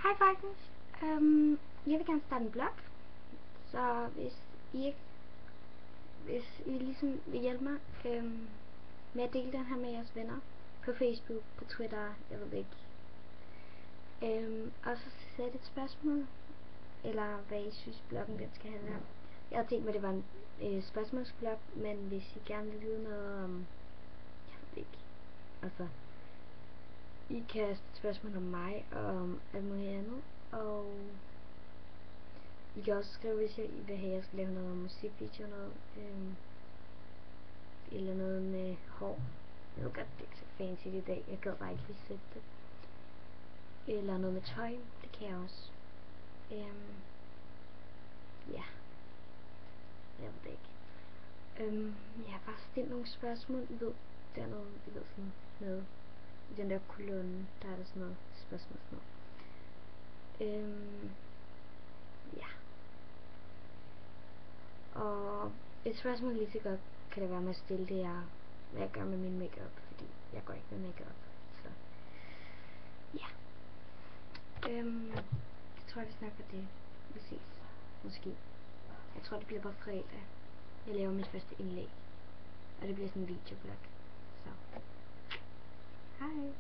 Hej folkens. Jeg vil gerne starte en blog, så hvis I ligesom vil hjælpe mig med at dele den her med jeres venner på Facebook, på Twitter, jeg ved det ikke. Og så sætte et spørgsmål, eller hvad I synes bloggen den skal handle om. Jeg havde tænkt mig, at det var en spørgsmålsblog, men hvis I gerne vil vide noget om, jeg ved det ikke, altså I kan stille spørgsmål om mig og om alt muligt andet, og I kan også skrive, hvis I vil have, at jeg skal lave noget musikvideo, noget, eller noget med hår. Jeg ved godt, det er ikke så fancy i dag, jeg gad bare ikke lige sætte det. Eller noget med tøj, det kan jeg også. Ja, jeg ved det ikke. Jeg har bare stillet nogle spørgsmål, I ved, dernede, I ved sådan noget. I den der kolonne, der er der sådan noget spørgsmål sådan noget. Ja. Og et spørgsmål lige så godt kan det være med at stille det er, hvad jeg gør med min makeup, fordi jeg går ikke med makeup. Så ja. Jeg tror vi snakker det. Vi ses. Måske. Jeg tror det bliver på fredag. Jeg laver mit første indlæg. Og det bliver sådan en videoblog. Så. Hej.